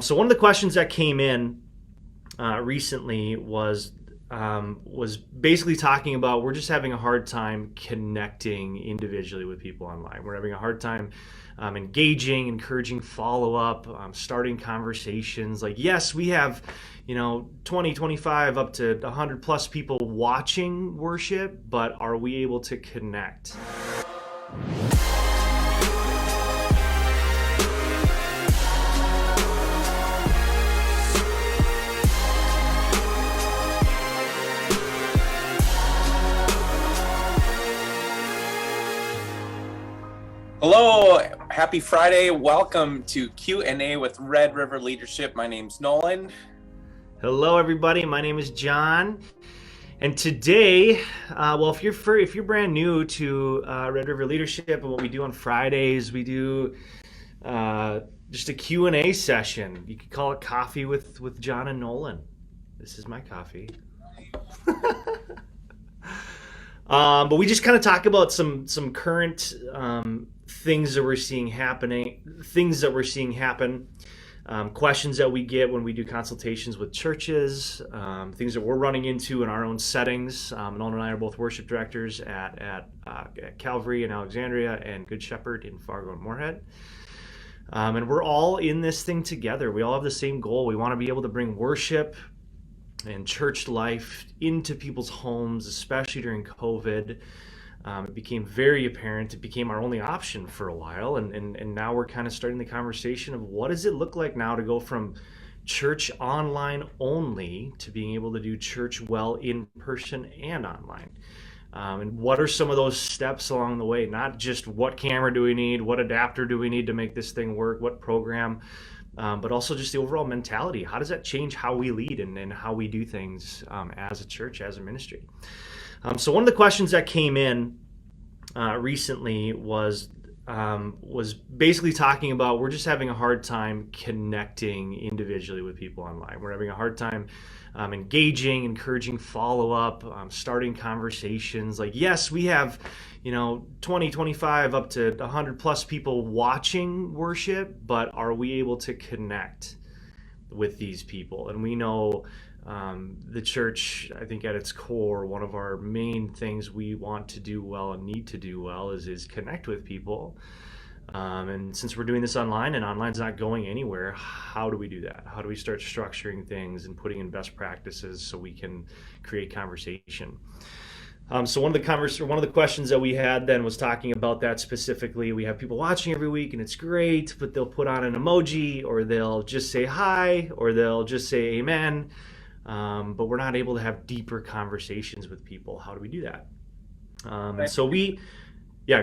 So one of the questions that came in recently was basically talking about we're just having a hard time connecting individually with people online. We're having a hard time engaging, encouraging follow up, starting conversations. Like, yes, we have 20, 25, up to 100 plus people watching worship, but are we able to connect? Hello, happy Friday. Welcome to Q&A with Red River Leadership. My name's Nolan. Hello, everybody. My name is John. And today, if you're brand new to Red River Leadership and what we do on Fridays, we do just a Q&A session. You could call it Coffee with John and Nolan. This is my coffee. But we just kind of talk about some current things that we're seeing happen, questions that we get when we do consultations with churches, things that we're running into in our own settings. Nolan and I are both worship directors at Calvary in Alexandria and Good Shepherd in Fargo and Moorhead. And we're all in this thing together. We all have the same goal. We want to be able to bring worship and church life into people's homes, especially during COVID. It became very apparent. It became our only option for a while. And now we're kind of starting the conversation of what does it look like now to go from church online only to being able to do church well in person and online. And what are some of those steps along the way? Not just what camera do we need, what adapter do we need to make this thing work, what program, but also just the overall mentality. How does that change how we lead and how we do things as a church, as a ministry? So one of the questions that came in recently was basically talking about we're just having a hard time connecting individually with people online. We're having a hard time engaging, encouraging follow up, starting conversations. Like, yes, we have 20, 25, up to 100 plus people watching worship, but are we able to connect with these people? And we know the church, I think at its core, one of our main things we want to do well and need to do well is connect with people. And since we're doing this online and online's not going anywhere, how do we do that? How do we start structuring things and putting in best practices so we can create conversation? So one of the questions that we had then was talking about that specifically. We have people watching every week and it's great, but they'll put on an emoji or they'll just say hi or they'll just say amen. But we're not able to have deeper conversations with people. How do we do that? Go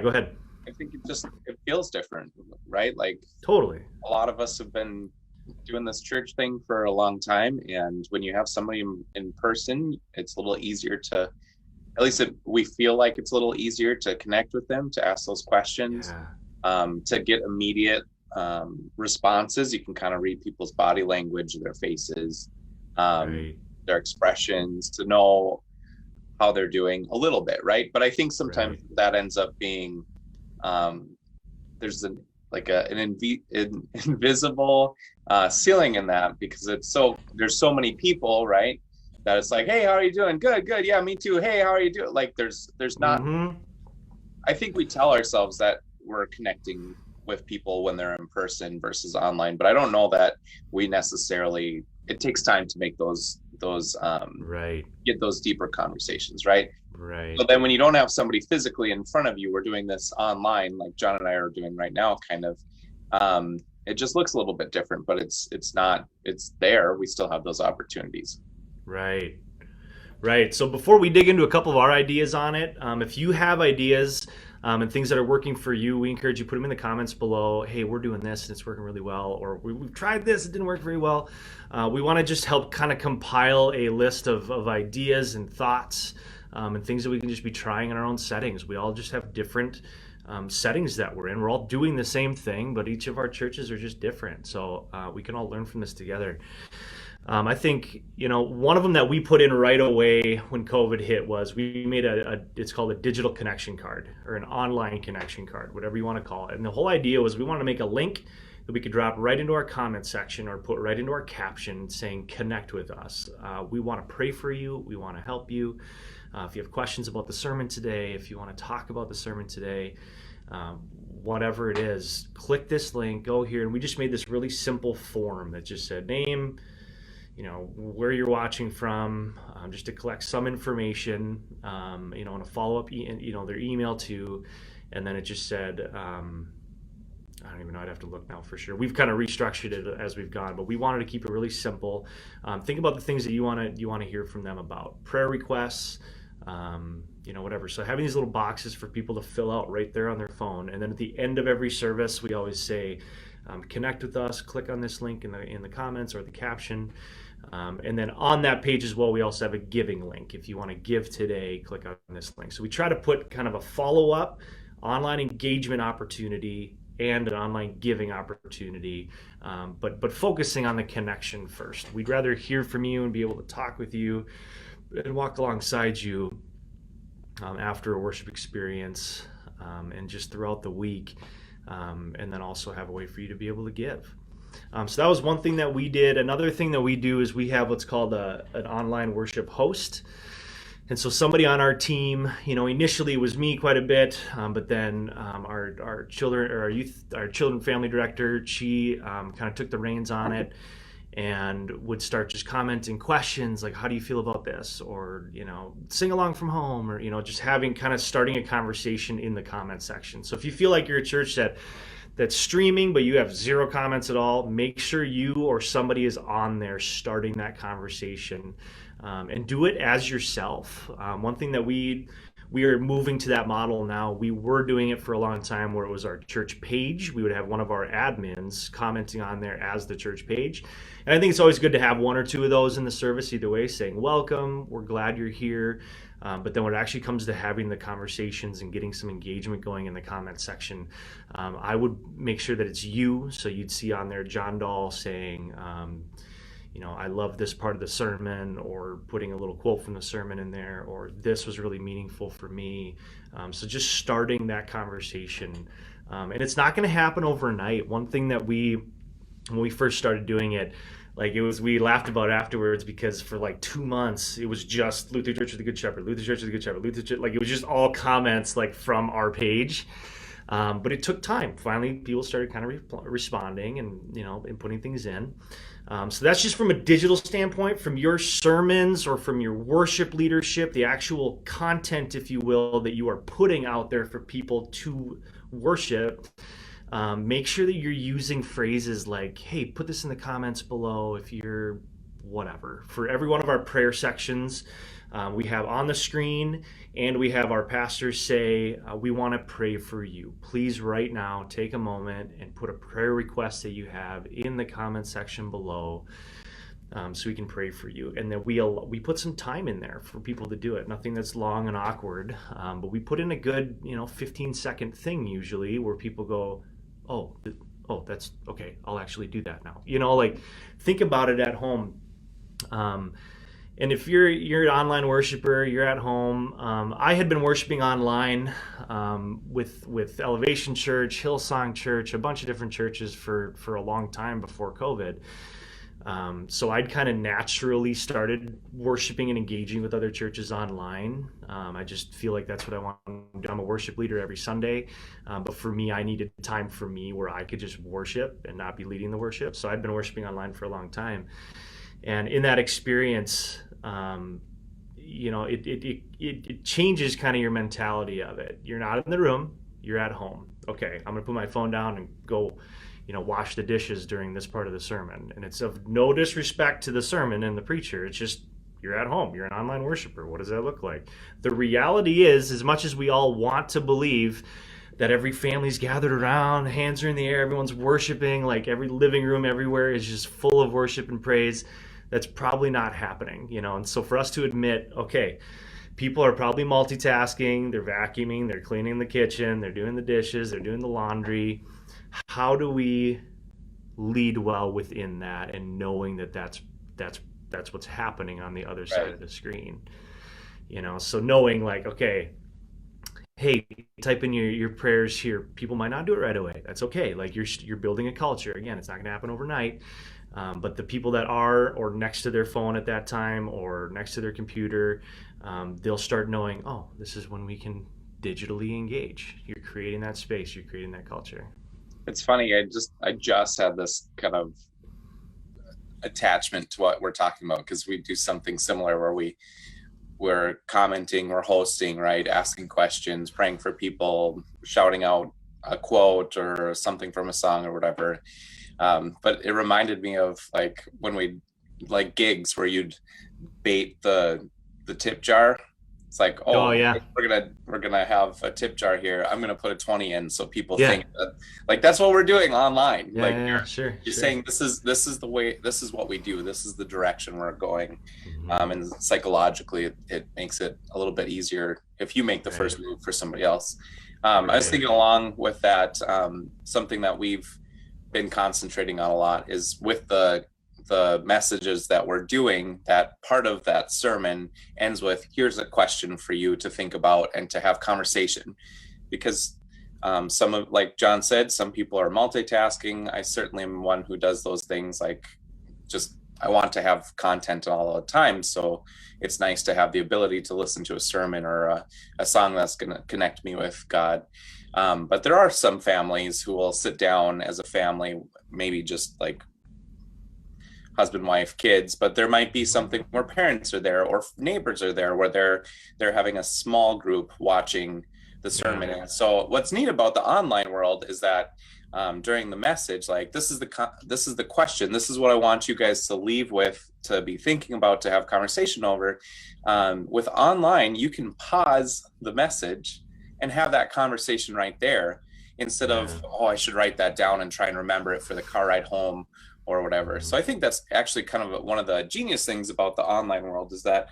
ahead. I think it feels different, right? Like, totally. A lot of us have been doing this church thing for a long time. And when you have somebody in person, it's a little easier to, at least we feel like it's a little easier to connect with them, to ask those questions, to get immediate responses. You can kind of read people's body language, their faces, their expressions, to know how they're doing a little bit, right? But I think sometimes that ends up being there's an invisible ceiling in that, because there's so many people, right? That it's like, hey, how are you doing? Good. Yeah, me too. Hey, how are you doing? Like there's not, I think we tell ourselves that we're connecting with people when they're in person versus online, but I don't know that we necessarily, it takes time to make those get those deeper conversations, right? So then when you don't have somebody physically in front of you, we're doing this online like John and I are doing right now, kind of, it just looks a little bit different, but it's there. We still have those opportunities. Right. So before we dig into a couple of our ideas on it, if you have ideas and things that are working for you, we encourage you to put them in the comments below. Hey, we're doing this and it's working really well, or we've tried this, it didn't work very well. We want to just help kind of compile a list of ideas and thoughts and things that we can just be trying in our own settings. We all just have different settings that we're in. We're all doing the same thing, but each of our churches are just different. So we can all learn from this together. I think, one of them that we put in right away when COVID hit was we made it's called a digital connection card or an online connection card, whatever you want to call it. And the whole idea was we wanted to make a link that we could drop right into our comment section or put right into our caption saying connect with us. We want to pray for you. We want to help you. If you have questions about the sermon today, if you want to talk about the sermon today, whatever it is, click this link, go here. And we just made this really simple form that just said name, where you're watching from, just to collect some information, and a follow-up, their email too. And then it just said, I don't even know, I'd have to look now for sure. We've kind of restructured it as we've gone, but we wanted to keep it really simple. Think about the things that you want to hear from them about. Prayer requests, whatever. So having these little boxes for people to fill out right there on their phone. And then at the end of every service, we always say, connect with us, click on this link in the comments or the caption. And then on that page as well, we also have a giving link. If you want to give today, click on this link. So we try to put kind of a follow-up online engagement opportunity and an online giving opportunity, but focusing on the connection first. We'd rather hear from you and be able to talk with you and walk alongside you after a worship experience and just throughout the week, and then also have a way for you to be able to give. So that was one thing that we did. Another thing that we do is we have what's called an online worship host. And so somebody on our team, initially it was me quite a bit, but then our children family director, she kind of took the reins on it and would start just commenting questions like, how do you feel about this? Or, sing along from home, or, just starting a conversation in the comment section. So if you feel like you're a church that's streaming, but you have zero comments at all, make sure you or somebody is on there starting that conversation, and do it as yourself. One thing that we are moving to that model now. We were doing it for a long time where it was our church page. We would have one of our admins commenting on there as the church page. And I think it's always good to have one or two of those in the service either way, saying, welcome, we're glad you're here. But then when it actually comes to having the conversations and getting some engagement going in the comment section, I would make sure that it's you. So you'd see on there John Dahl saying, I love this part of the sermon, or putting a little quote from the sermon in there, or this was really meaningful for me. So just starting that conversation. And it's not going to happen overnight. One thing that when we first started doing it, we laughed about it afterwards, because for 2 months, it was just Luther Church of the Good Shepherd, Luther Church of the Good Shepherd, Luther Church, it was just all comments from our page. But it took time. Finally, people started kind of responding and putting things in. So that's just from a digital standpoint. From your sermons or from your worship leadership, the actual content, if you will, that you are putting out there for people to worship, make sure that you're using phrases like, hey, put this in the comments below if you're whatever. For every one of our prayer sections, we have on the screen, and we have our pastors say, we want to pray for you. Please right now take a moment and put a prayer request that you have in the comment section below, so we can pray for you. And then we put some time in there for people to do it. Nothing that's long and awkward, but we put in a good 15-second thing usually where people go, oh, that's okay, I'll actually do that now. Think about it at home. And if you're an online worshiper, you're at home. I had been worshiping online with Elevation Church, Hillsong Church, a bunch of different churches for a long time before COVID. So I'd kind of naturally started worshiping and engaging with other churches online. I just feel like that's what I want to do. I'm a worship leader every Sunday. But for me, I needed time for me where I could just worship and not be leading the worship. So I'd been worshiping online for a long time. And in that experience, it changes kind of your mentality of it. You're not in the room, you're at home. Okay, I'm going to put my phone down and go, wash the dishes during this part of the sermon. And it's of no disrespect to the sermon and the preacher. It's just, you're at home, you're an online worshiper. What does that look like? The reality is, as much as we all want to believe that every family's gathered around, hands are in the air, everyone's worshiping, every living room everywhere is just full of worship and praise, that's probably not happening, And so for us to admit, okay, people are probably multitasking, they're vacuuming, they're cleaning the kitchen, they're doing the dishes, they're doing the laundry. How do we lead well within that, and knowing that that's what's happening on the other side of the screen? So knowing okay, hey, hey, type in your prayers here. People might not do it right away. That's okay. Like you're building a culture. Again, it's not going to happen overnight. But the people that are, or next to their phone at that time, or next to their computer, they'll start knowing, oh, this is when we can digitally engage. You're creating that space. You're creating that culture. It's funny. I just had this kind of attachment to what we're talking about, because we do something similar where we're commenting, we're hosting, right? Asking questions, praying for people, shouting out a quote or something from a song or whatever. But it reminded me of like when we like gigs where you'd bait the tip jar. It's like, Oh oh, yeah, we're gonna have a tip jar here. I'm gonna put a 20 in so people yeah, think that, like, that's what we're doing online. yeah, Like yeah, sure, you're sure. saying this is the way, this is what we do, this is the direction we're going. Mm-hmm. And psychologically it makes it a little bit easier if you make the Right, first move for somebody else. I was right. thinking along with that, something that we've been concentrating on a lot is with the messages that we're doing, that part of that sermon ends with, here's a question for you to think about and to have conversation. Because some of, like John said, some people are multitasking. I certainly am one who does those things. Like, just, I want to have content all the time, so it's nice to have the ability to listen to a sermon or a song that's going to connect me with God. But there are some families who will sit down as a family, maybe just like husband, wife, kids, but there might be something where parents are there or neighbors are there, where they're having a small group watching the sermon. Yeah, And so what's neat about the online world is that during the message, like, this is the question, this is what I want you guys to leave with, to be thinking about, to have conversation over. With online, you can pause the message and have that conversation right there, instead of, yeah. oh, I should write that down and try and remember it for the car ride home or whatever. Mm-hmm. So I think that's actually kind of one of the genius things about the online world, is that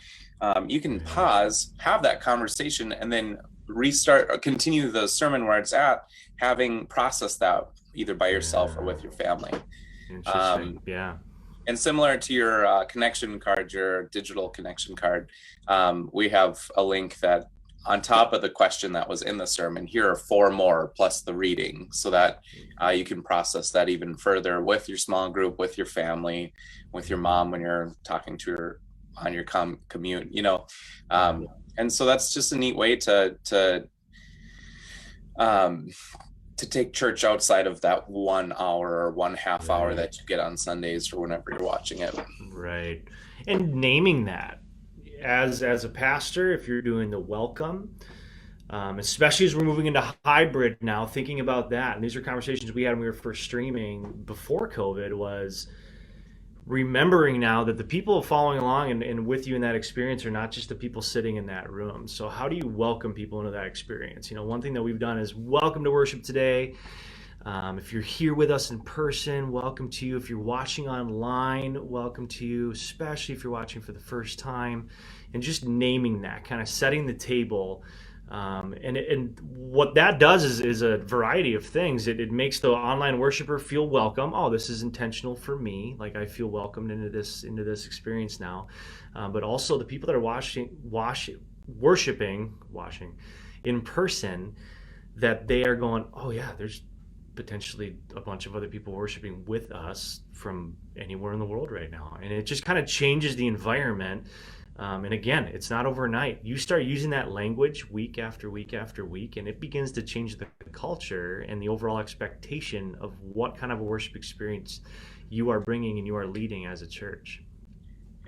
you can Right. pause, have that conversation, and then restart or continue the sermon where it's at, having processed that either by yourself or Yeah. with your family. Interesting. Um, Yeah. and similar to your connection card, your digital connection card, we have a link that, on top of the question that was in the sermon, here are 4 more plus the reading, so that you can process that even further with your small group, with your family, with your mom when you're talking to her on your commute, Yeah. and so that's just a neat way um, to take church outside of that 1 hour or 1/2 hour Right. that you get on Sundays or whenever you're watching it. Right. And naming that as a pastor, if you're doing the welcome, especially as we're moving into hybrid now, thinking about that, and these are conversations we had when we were first streaming before COVID, was remembering now that the people following along and with you in that experience are not just the people sitting in that room. So how do you welcome people into that experience? One thing that we've done is welcome to worship today. If you're here with us in person, welcome to you. If you're watching online, welcome to you, especially if you're watching for the first time. And just naming that, kind of setting the table. And what that does is a variety of things. It makes the online worshiper feel welcome. Oh, this is intentional for me. Like, I feel welcomed into this experience now. But also the people that are worshiping in person, that they are going, oh yeah, there's potentially a bunch of other people worshiping with us from anywhere in the world right now. And it just kind of changes the environment. And again, it's not overnight. You start using that language week after week after week, and it begins to change the culture and the overall expectation of what kind of a worship experience you are bringing and you are leading as a church.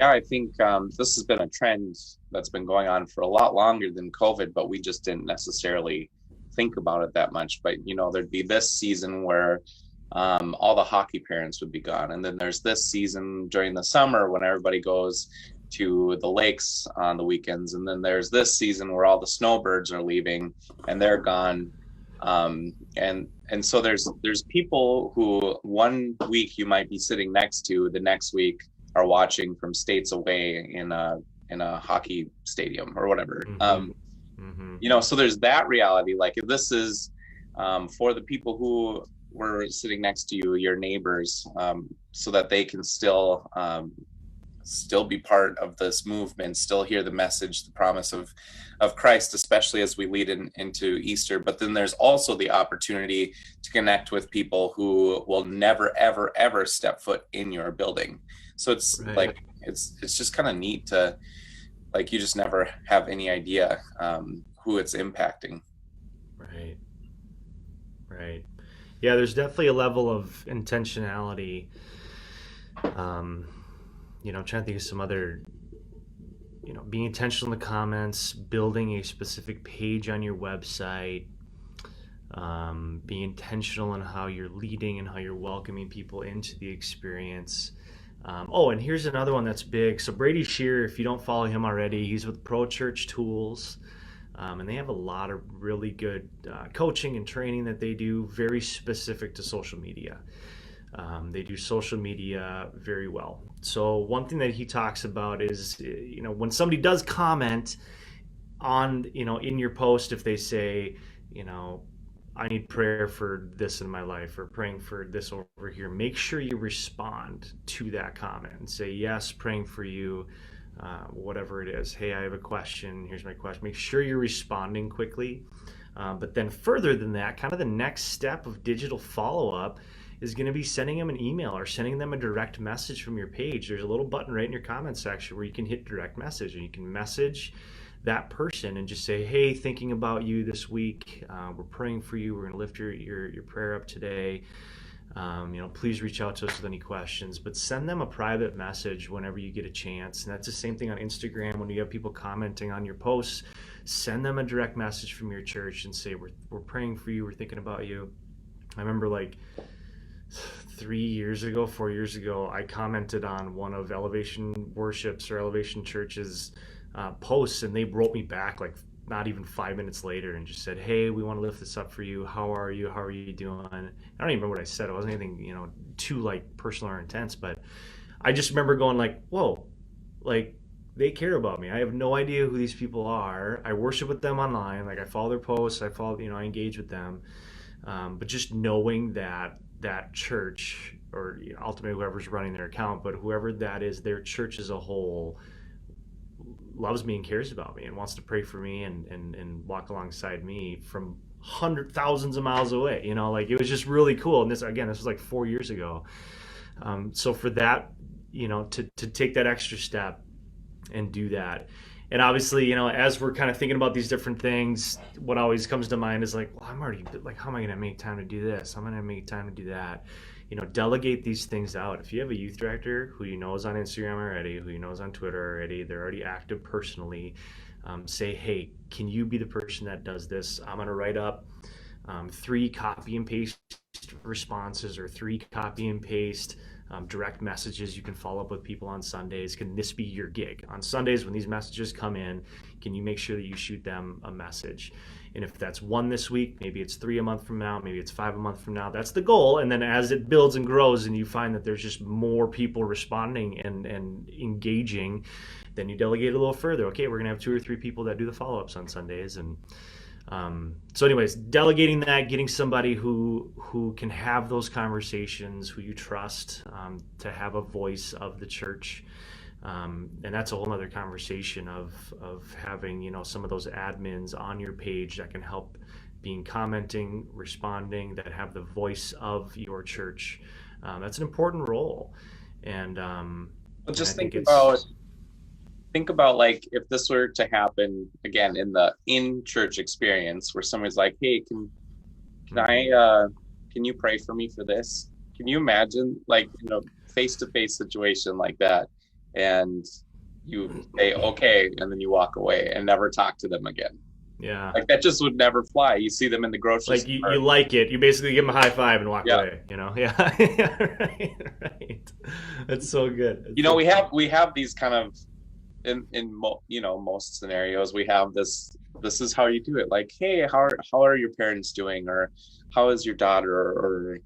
Yeah, I think this has been a trend that's been going on for a lot longer than COVID, but we just didn't necessarily think about it that much. But there'd be this season where all the hockey parents would be gone, and then there's this season during the summer when everybody goes to the lakes on the weekends, and then there's this season where all the snowbirds are leaving and they're gone. And so there's people who 1 week you might be sitting next to, the next week are watching from states away in a hockey stadium or whatever. Mm-hmm. Mm-hmm. So there's that reality. Like, if this is for the people who were sitting next to you, your neighbors, so that they can still still be part of this movement, still hear the message, the promise of Christ, especially as we lead into Easter. But then there's also the opportunity to connect with people who will never, ever, ever step foot in your building. So it's like, it's just kind of neat to, like, you just never have any idea who it's impacting. Right. Yeah, there's definitely a level of intentionality. I'm trying to think of some other, being intentional in the comments, building a specific page on your website, being intentional in how you're leading and how you're welcoming people into the experience. And here's another one that's big. So Brady Shearer, if you don't follow him already, he's with Pro Church Tools. And they have a lot of really good coaching and training that they do, very specific to social media. They do social media very well. So one thing that he talks about is, when somebody does comment on, in your post, if they say, I need prayer for this in my life, or praying for this over here, make sure you respond to that comment and say, yes, praying for you, whatever it is. Hey, I have a question. Here's my question. Make sure you're responding quickly. But then further than that, kind of the next step of digital follow-up is going to be sending them an email or sending them a direct message from your page. There's a little button right in your comment section where you can hit direct message, and you can message that person and just say, hey, thinking about you this week. We're praying for you. We're going to lift your prayer up today. Please reach out to us with any questions, but send them a private message whenever you get a chance. And that's the same thing on Instagram. When you have people commenting on your posts, send them a direct message from your church and say, we're praying for you. We're thinking about you. I remember 4 years ago, I commented on one of Elevation Worship's or Elevation Church's posts, and they wrote me back not even 5 minutes later and just said, hey, we want to lift this up for you. How are you? How are you doing? I don't even remember what I said. It wasn't anything, too personal or intense, but I just remember going whoa, they care about me. I have no idea who these people are. I worship with them online. I follow their posts. I engage with them. But just knowing that church, or ultimately whoever's running their account, but whoever that is, their church as a whole loves me and cares about me and wants to pray for me and walk alongside me from thousands of miles away. It was just really cool. And this was 4 years ago. So for that, to take that extra step and do that. And obviously, as we're kind of thinking about these different things, what always comes to mind is I'm already how am I going to make time to do this? How am I going to make time to do that? Delegate these things out. If you have a youth director who is on Instagram already, who is on Twitter already, they're already active personally, say, hey, can you be the person that does this? I'm going to write up 3 copy and paste responses, or 3 copy and paste direct messages. You can follow up with people on Sundays. Can this be your gig? On Sundays, when these messages come in, can you make sure that you shoot them a message? And if that's 1 this week, maybe it's 3 a month from now, maybe it's 5 a month from now. That's the goal. And then as it builds and grows and you find that there's just more people responding and engaging, then you delegate a little further. Okay, we're going to have 2 or 3 people that do the follow-ups on Sundays. And so anyways, delegating that, getting somebody who can have those conversations, who you trust, to have a voice of the church. And that's a whole other conversation of having, some of those admins on your page that can help being commenting, responding, that have the voice of your church. That's an important role. And just think about if this were to happen again in the in-church experience, where somebody's like, hey, can you pray for me for this? Can you imagine face-to-face situation like that, and you say okay, and then you walk away and never talk to them again? Yeah, that just would never fly. You see them in the grocery store. You like it. You basically give them a high five and walk away. Yeah, right. That's so good. We have these kind of most scenarios, we have this is how you do it. Hey, how are your parents doing, or how is your daughter, or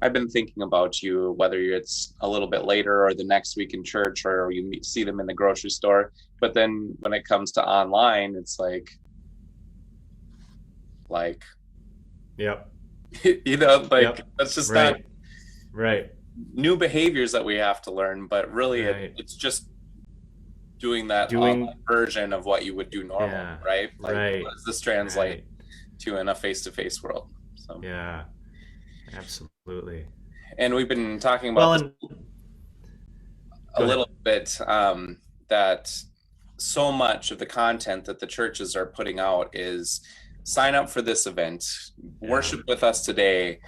I've been thinking about you, whether it's a little bit later or the next week in church, or you see them in the grocery store. But then when it comes to online, it's yep. That's just right. not right new behaviors that we have to learn, but really it's just doing that online doing, version of what you would do normal, yeah, right? Like, what right, does this translate right, to in a face-to-face world? So, yeah, absolutely. and we've been talking about Well, this and a go ahead. little bit, that so much of the content that the churches are putting out is sign up for this event, Yeah, worship with us today,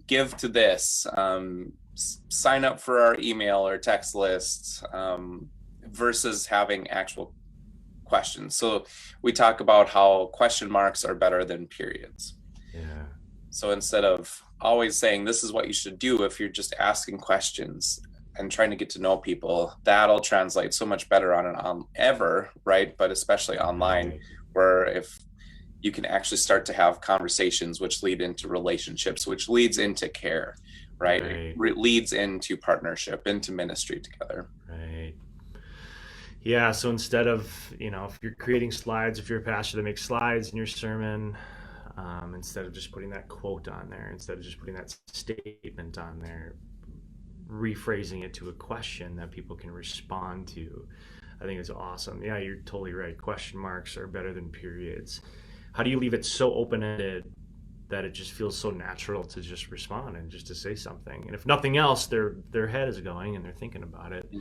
give to this, sign up for our email or text lists, versus having actual questions. So we talk about how question marks are better than periods. yeah, So instead of always saying this is what you should do, if you're just asking questions and trying to get to know people, that'll translate so much better on an ever, right? But especially online, right, where if you can actually start to have conversations which lead into relationships, which leads into care, right? right, It leads into partnership, into ministry together. right. Yeah, so instead of, if you're creating slides, if you're a pastor that makes slides in your sermon, instead of just putting that quote on there, instead of just putting that statement on there, rephrasing it to a question that people can respond to, I think it's awesome. Yeah, you're totally right. Question marks are better than periods. How do you leave it so open ended that it just feels so natural to just respond and just to say something? And if nothing else, their head is going and they're thinking about it.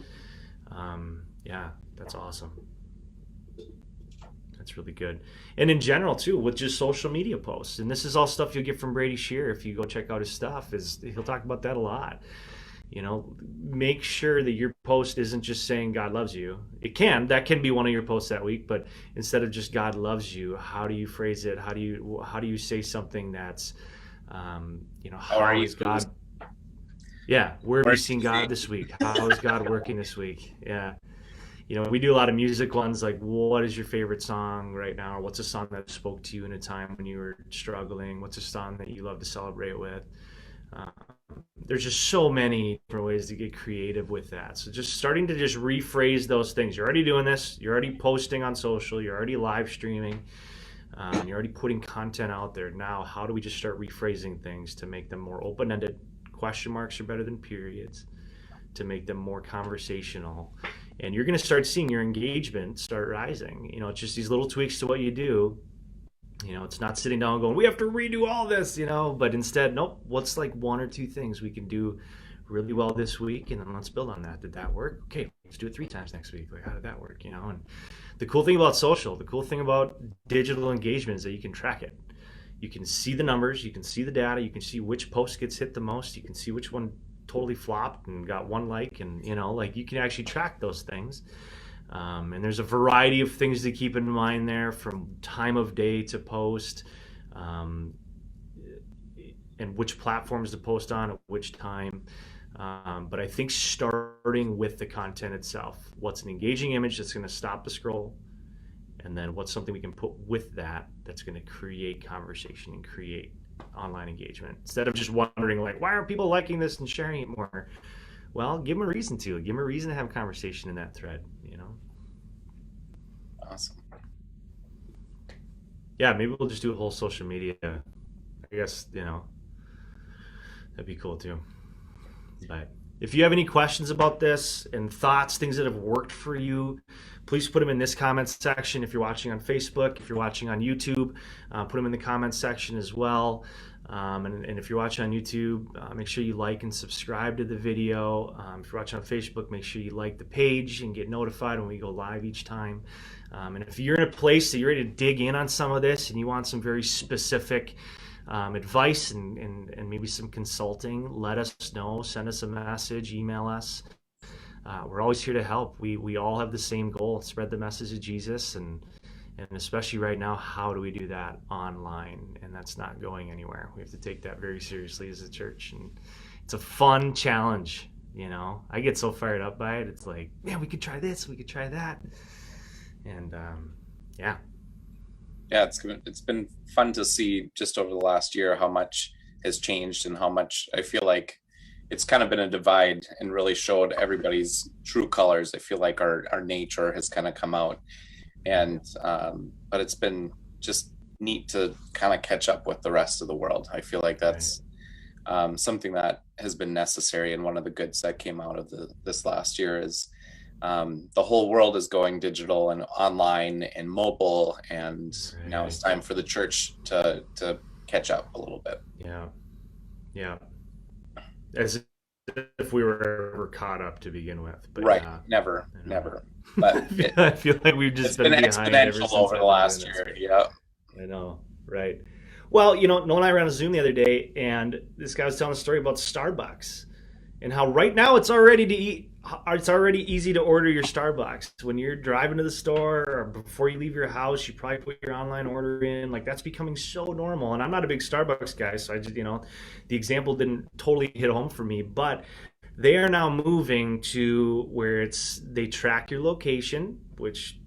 Yeah, that's awesome. That's really good. And in general too, with just social media posts, and this is all stuff you'll get from Brady Shear if you go check out his stuff. Is he'll talk about that a lot. Make sure that your post isn't just saying God loves you. That can be one of your posts that week, but instead of just God loves you, how do you phrase it? How do you say something that's, How are how you? is God? Yeah, where have Where you are seen you God seeing? this week? How is God working this week? Yeah. We do a lot of music ones, like what is your favorite song right now? Or what's a song that spoke to you in a time when you were struggling? What's a song that you love to celebrate with? Um, there's just so many different ways to get creative with that. So just starting to just rephrase those things. You're already doing this. You're already posting on social. You're already live streaming. You're already putting content out there. Now, how do we just start rephrasing things to make them more open-ended? Question marks are better than periods. To make them more conversational, and you're going to start seeing your engagement start rising. It's just these little tweaks to what you do. It's not sitting down and going, we have to redo all this, but instead, nope, what's like one or two things we can do really well this week, and then let's build on that. Did that work? Okay, let's do it 3 times next week. Like, how did that work? And the cool thing about social, the cool thing about digital engagement is that you can track it. You can see the numbers, you can see the data, you can see which post gets hit the most, you can see which one totally flopped and got one like, and like you can actually track those things. And there's a variety of things to keep in mind there, from time of day to post, um, and which platforms to post on at which time. But I think starting with the content itself, what's an engaging image that's going to stop the scroll, and then what's something we can put with that that's going to create conversation and create online engagement, instead of just wondering like, why aren't people liking this and sharing it more? Well, give them a reason to. Give them a reason to have a conversation in that thread. Awesome. Yeah, maybe we'll just do a whole social media. I guess, that'd be cool too. But if you have any questions about this and thoughts, things that have worked for you, please put them in this comment section. If you're watching on Facebook, if you're watching on YouTube, put them in the comments section as well. And if you're watching on YouTube, make sure you like and subscribe to the video. If you're watching on Facebook, make sure you like the page and get notified when we go live each time. And if you're in a place that you're ready to dig in on some of this and you want some very specific advice and maybe some consulting, let us know. Send us a message, email us. We're always here to help. We all have the same goal: spread the message of Jesus, and especially right now, how do we do that online? And that's not going anywhere. We have to take that very seriously as a church, and it's a fun challenge. I get so fired up by it. It's like, man, we could try this, we could try that, and yeah. Yeah, it's been fun to see just over the last year how much has changed, and how much I feel like it's kind of been a divide and really showed everybody's true colors. I feel like our nature has kind of come out, and but it's been just neat to kind of catch up with the rest of the world. I feel like that's something that has been necessary, and one of the goods that came out of this last year is the whole world is going digital and online and mobile, and now it's time for the church to catch up a little bit. Yeah. Yeah. As if we were ever caught up to begin with. But right. yeah, Never. But I feel like we've just it's been exponential over the last year. Yeah. I know. Right. Well, Nolan and I were on a Zoom the other day, and this guy was telling a story about Starbucks and how right now it's already to eat. It's already easy to order your Starbucks. When you're driving to the store or before you leave your house, you probably put your online order in. Like, that's becoming so normal. And I'm not a big Starbucks guy, so I just, the example didn't totally hit home for me. But they are now moving to where they track your location, which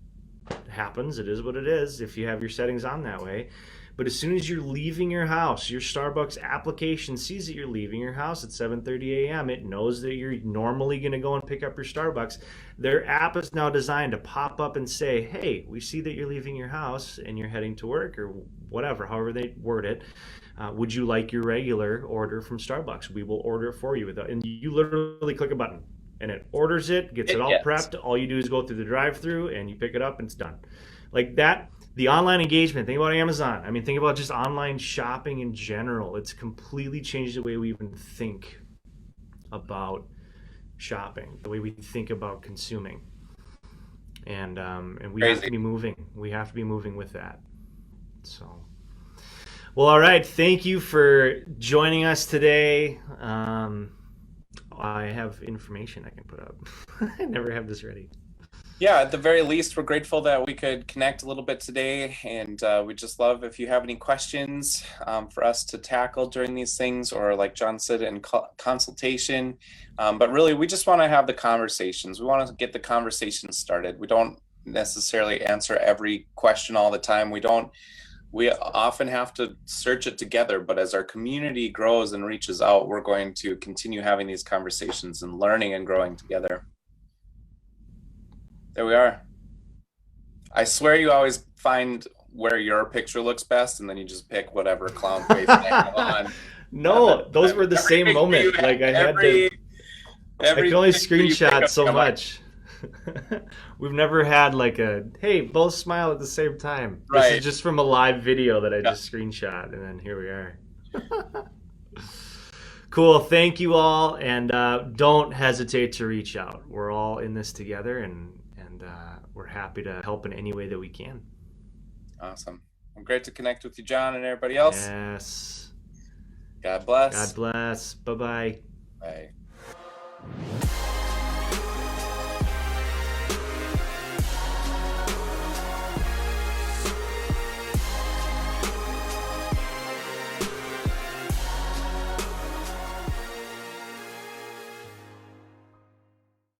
happens. It is what it is if you have your settings on that way. But as soon as you're leaving your house, your Starbucks application sees that you're leaving your house at 7:30 a.m. It knows that you're normally going to go and pick up your Starbucks. Their app is now designed to pop up and say, hey, we see that you're leaving your house and you're heading to work or whatever, however they word it. Would you like your regular order from Starbucks? We will order it for you. And you literally click a button and it orders it, gets it all prepped. All you do is go through the drive-through and you pick it up and it's done. Like that. The online engagement, think about Amazon. I mean, think about just online shopping in general. It's completely changed the way we even think about shopping, the way we think about consuming. And we have to be moving. We have to be moving with that. So, well, all right. Thank you for joining us today. I have information I can put up. I never have this ready. Yeah, at the very least, we're grateful that we could connect a little bit today, and we just love if you have any questions for us to tackle during these things, or like John said, in consultation. But really, we just want to have the conversations. We want to get the conversation started. We don't necessarily answer every question all the time. We often have to search it together, but as our community grows and reaches out, we're going to continue having these conversations and learning and growing together. There we are. I swear you always find where your picture looks best, and then you just pick whatever clown face you have on. No, those were the same moment. Like I had to. I can only screenshot so much. We've never had like a hey, both smile at the same time. Right. This is just from a live video that I just screenshot, and then here we are. Cool. Thank you all, and don't hesitate to reach out. We're all in this together, and we're happy to help in any way that we can. Awesome. Well, great to connect with you, John, and everybody else. Yes. God bless. God bless. Bye-bye. Bye.